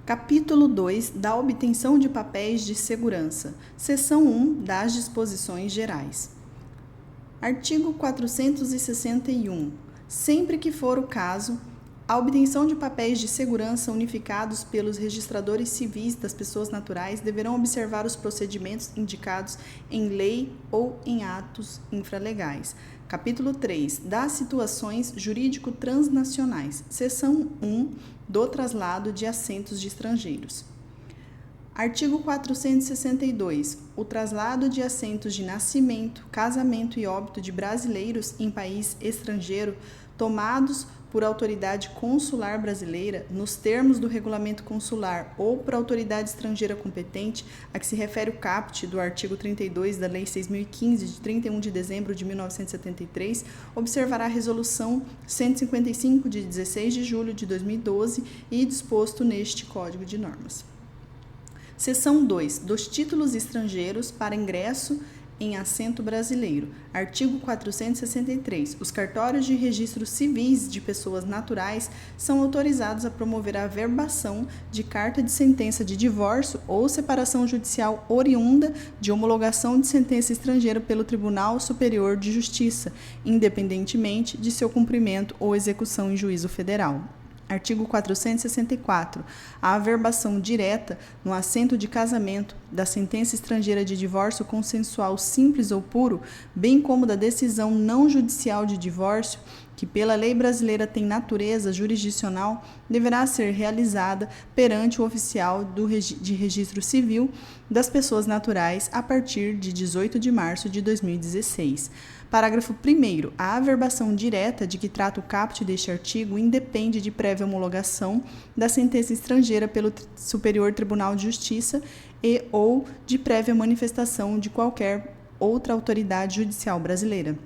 Capítulo 2 da obtenção de papéis de segurança. Seção 1 das disposições gerais. Artigo 461. Sempre que for o caso, a obtenção de papéis de segurança unificados pelos registradores civis das pessoas naturais deverão observar os procedimentos indicados em lei ou em atos infralegais. Capítulo 3 das situações jurídico-transnacionais. Seção 1 do traslado de assentos de estrangeiros. Artigo 462. O traslado de assentos de nascimento, casamento e óbito de brasileiros em país estrangeiro tomados por autoridade consular brasileira, nos termos do regulamento consular ou por autoridade estrangeira competente, a que se refere o caput do artigo 32 da Lei 6.015, de 31 de dezembro de 1973, observará a Resolução 155, de 16 de julho de 2012 e disposto neste Código de Normas. Seção 2. Dos títulos estrangeiros para ingresso em assento brasileiro. Artigo 463. Os cartórios de registros civis de pessoas naturais são autorizados a promover a averbação de carta de sentença de divórcio ou separação judicial oriunda de homologação de sentença estrangeira pelo Tribunal Superior de Justiça, independentemente de seu cumprimento ou execução em juízo federal. Artigo 464. A averbação direta no assento de casamento, da sentença estrangeira de divórcio consensual simples ou puro, bem como da decisão não judicial de divórcio, que pela lei brasileira tem natureza jurisdicional, deverá ser realizada perante o oficial de registro civil das pessoas naturais a partir de 18 de março de 2016. Parágrafo 1º. A averbação direta de que trata o caput deste artigo independe de prévia homologação da sentença estrangeira pelo Superior Tribunal de Justiça e ou de prévia manifestação de qualquer outra autoridade judicial brasileira.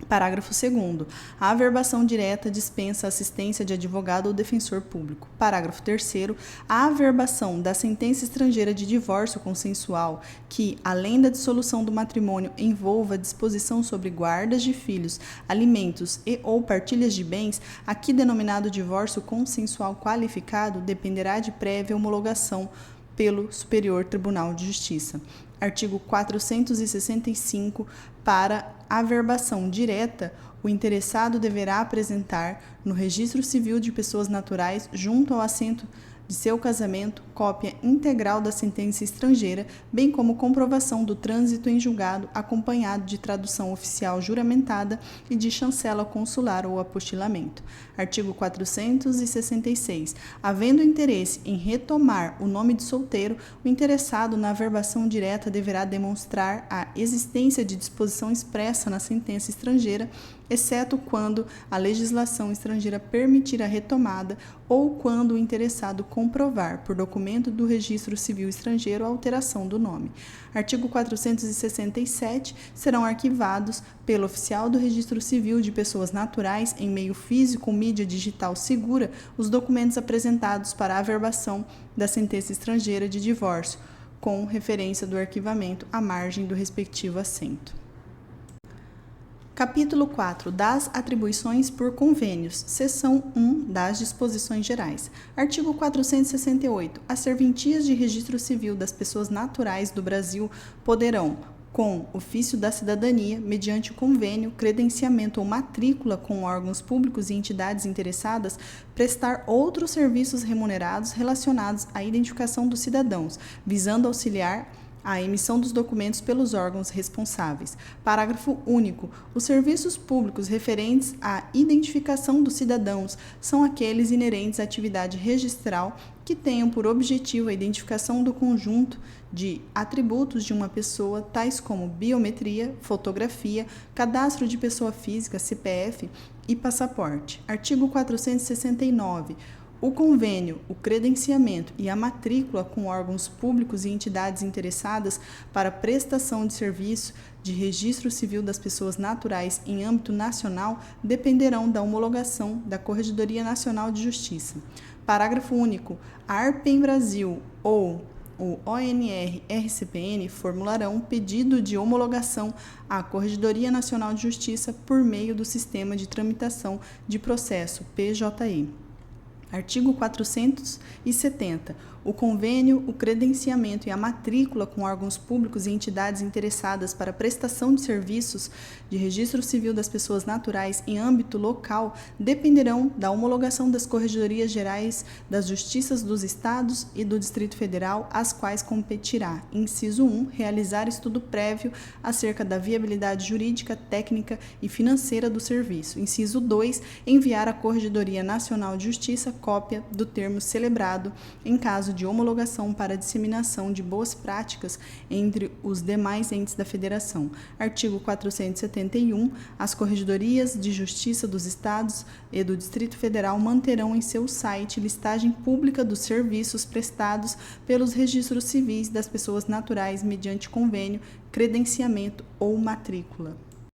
Parágrafo 2º. A averbação direta dispensa a assistência de advogado ou defensor público. Parágrafo 3º. A averbação da sentença estrangeira de divórcio consensual que, além da dissolução do matrimônio, envolva disposição sobre guardas de filhos, alimentos e ou partilhas de bens, aqui denominado divórcio consensual qualificado, dependerá de prévia homologação pelo Superior Tribunal de Justiça. Artigo 465. Para averbação direta, o interessado deverá apresentar no Registro Civil de Pessoas Naturais, junto ao assento de seu casamento, cópia integral da sentença estrangeira, bem como comprovação do trânsito em julgado, acompanhado de tradução oficial juramentada e de chancela consular ou apostilamento. Artigo 466. Havendo interesse em retomar o nome de solteiro, o interessado na averbação direta deverá demonstrar a existência de disposição expressa na sentença estrangeira, exceto quando a legislação estrangeira permitir a retomada ou quando o interessado comprovar, por documento do registro civil estrangeiro, a alteração do nome. Artigo 467. Serão arquivados pelo oficial do registro civil de pessoas naturais em meio físico ou mídia digital segura os documentos apresentados para a averbação da sentença estrangeira de divórcio, com referência do arquivamento à margem do respectivo assento. Capítulo 4 das atribuições por convênios. Seção 1 das disposições gerais. Artigo 468. As serventias de registro civil das pessoas naturais do Brasil poderão, com ofício da cidadania, mediante convênio, credenciamento ou matrícula com órgãos públicos e entidades interessadas, prestar outros serviços remunerados relacionados à identificação dos cidadãos, visando auxiliar a emissão dos documentos pelos órgãos responsáveis. Parágrafo único. Os serviços públicos referentes à identificação dos cidadãos são aqueles inerentes à atividade registral que tenham por objetivo a identificação do conjunto de atributos de uma pessoa, tais como biometria, fotografia, cadastro de pessoa física, CPF e passaporte. Artigo 469. O convênio, o credenciamento e a matrícula com órgãos públicos e entidades interessadas para prestação de serviço de registro civil das pessoas naturais em âmbito nacional dependerão da homologação da Corregedoria Nacional de Justiça. Parágrafo único. A ARPEM Brasil ou o ONR-RCPN formularão pedido de homologação à Corregedoria Nacional de Justiça por meio do Sistema de Tramitação de Processo, PJE. Artigo 470. O convênio, o credenciamento e a matrícula com órgãos públicos e entidades interessadas para prestação de serviços de registro civil das pessoas naturais em âmbito local dependerão da homologação das Corregedorias Gerais das Justiças dos Estados e do Distrito Federal, às quais competirá, inciso 1, realizar estudo prévio acerca da viabilidade jurídica, técnica e financeira do serviço. Inciso 2, enviar à Corregedoria Nacional de Justiça cópia do termo celebrado em caso de homologação para disseminação de boas práticas entre os demais entes da Federação. Artigo 471. As Corregedorias de Justiça dos Estados e do Distrito Federal manterão em seu site listagem pública dos serviços prestados pelos registros civis das pessoas naturais mediante convênio, credenciamento ou matrícula.